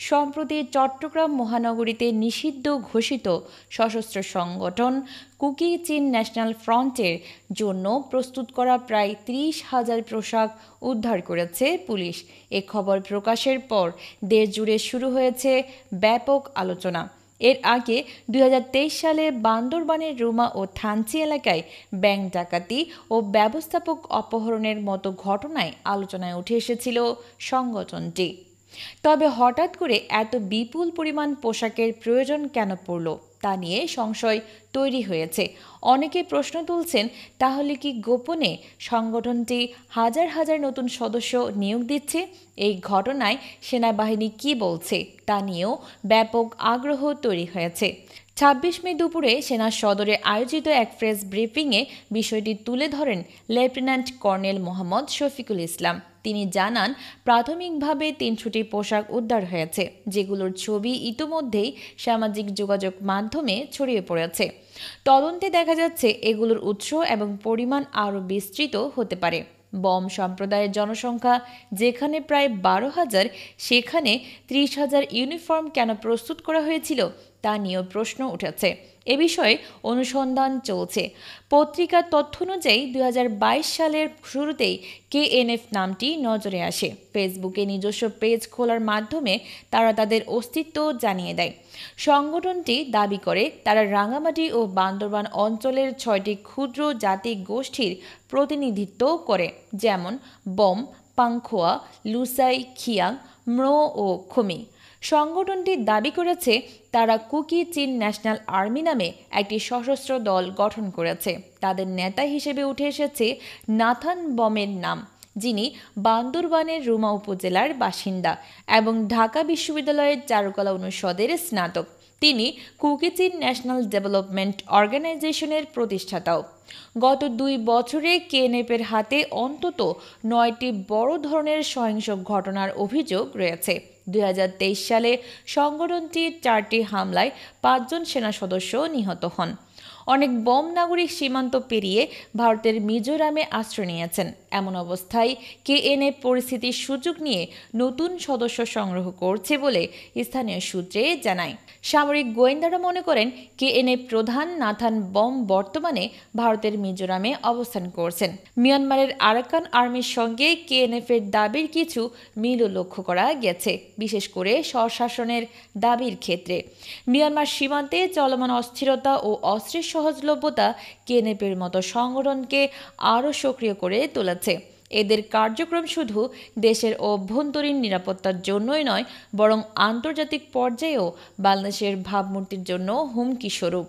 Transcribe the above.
সম্প্রতি চট্টগ্রাম মহানগরীতে নিষিদ্ধ ঘোষিত সশস্ত্র সংগঠন কুকি চিন ন্যাশনাল ফ্রন্টের জন্য প্রস্তুত করা প্রায় ৩০,০০০ পোশাক উদ্ধার করেছে পুলিশ। এ খবর প্রকাশের পর দেশ জুড়ে শুরু হয়েছে ব্যাপক আলোচনা। এর আগে ২০২৩ সালে বান্দরবানের রুমা ও থানচি এলাকায় ব্যাংক ডাকাতি ও ব্যবস্থাপক অপহরণের মতো ঘটনায় আলোচনায় উঠে এসেছিল সংগঠনটি। তবে হঠাৎ করে এত বিপুল পরিমাণ পোশাকের প্রয়োজন কেন পড়ল তা নিয়ে সংশয় তৈরি হয়েছে। অনেকে প্রশ্ন তুলছেন, তাহলে কি গোপনে সংগঠনটি হাজার হাজার নতুন সদস্য নিয়োগ দিচ্ছে? এই ঘটনায় সেনাবাহিনী কি বলছে তা নিয়েও ব্যাপক আগ্রহ তৈরি হয়েছে। ২৬ মে দুপুরে সেনা সদরে আয়োজিত এক প্রেস ব্রিফিংয়ে বিষয়টি তুলে ধরেন লেফটেন্যান্ট কর্নেল মোহাম্মদ শফিকুল ইসলাম। তিনি জানান, প্রাথমিকভাবে ৩০০টি পোশাক উদ্ধার হয়েছে, যেগুলোর ছবি ইতোমধ্যেই সামাজিক যোগাযোগ মাধ্যমে ছড়িয়ে পড়েছে। তদন্তে দেখা যাচ্ছে এগুলোর উৎস এবং পরিমাণ আরও বিস্তৃত হতে পারে। বম সম্প্রদায়ের জনসংখ্যা যেখানে প্রায় ১২,০০০, সেখানে ৩০,০০০ ইউনিফর্ম কেন প্রস্তুত করা হয়েছিল তা নিয়েও প্রশ্ন উঠেছে। এ বিষয়ে অনুসন্ধান চলছে। পত্রিকার তথ্য অনুযায়ী ২০২২ সালের শুরুতেই কেএনএফ নামটি নজরে আসে। ফেসবুকে নিজস্ব পেজ খোলার মাধ্যমে তারা তাদের অস্তিত্ব জানিয়ে দেয়। সংগঠনটি দাবি করে তারা রাঙামাটি ও বান্দরবান অঞ্চলের ৬টি ক্ষুদ্র জাতি গোষ্ঠীর প্রতিনিধিত্ব করে, যেমন বম, পাংখোয়া, লুসাই, খিয়াং, ম্রো ও খমি। সংগঠনটি দাবি করেছে তারা কুকি চিন ন্যাশনাল আর্মি নামে একটি সশস্ত্র দল গঠন করেছে। তাদের নেতা হিসেবে উঠে এসেছে নাথান বমের নাম, যিনি বান্দরবানের রুমা উপজেলার বাসিন্দা এবং ঢাকা বিশ্ববিদ্যালয়ের চারুকলা অনুষদের স্নাতক। তিনি কুকি চিন ন্যাশনাল ডেভেলপমেন্ট অর্গানাইজেশনের প্রতিষ্ঠাতাও। গত ২ বছরে কেএনএফের হাতে অন্তত ৯টি বড় ধরনের সহিংস ঘটনার অভিযোগ রয়েছে। ২০২৩ সালে সংগঠনটির ৪টি হামলায় ৫ জন সেনা সদস্য নিহত হন। অনেক বম নাগরিক সীমান্ত পেরিয়ে ভারতের মিজোরামে আশ্রয় নিয়েছেন। এমন অবস্থায় কেএনএফ পরিস্থিতির সুযোগ নিয়ে নতুন সদস্য সংগ্রহ করছে বলে স্থানীয় সূত্রে জানায়। সামরিক গোয়েন্দারা মনে করেন কেএনএফ প্রধান নাথান বম বর্তমানে ভারতের মিজোরামে অবস্থান করছেন। মিয়ানমারের আরাকান আর্মির সঙ্গে কেএনএফের দাবির কিছু মিলও লক্ষ্য করা গেছে, বিশেষ করে স্বশাসনের দাবির ক্ষেত্রে। মিয়ানমার সীমান্তে চলমান অস্থিরতা ও অস্ত্রের সহজলভ্যতা কেএনএফের মতো সংগঠনকে আরও সক্রিয় করে তুলেছে। এদের কার্যক্রম শুধু দেশের অভ্যন্তরীণ নিরাপত্তার জন্যই নয়, বরং আন্তর্জাতিক পর্যায়েও বাংলাদেশের ভাবমূর্তির জন্য হুমকি স্বরূপ।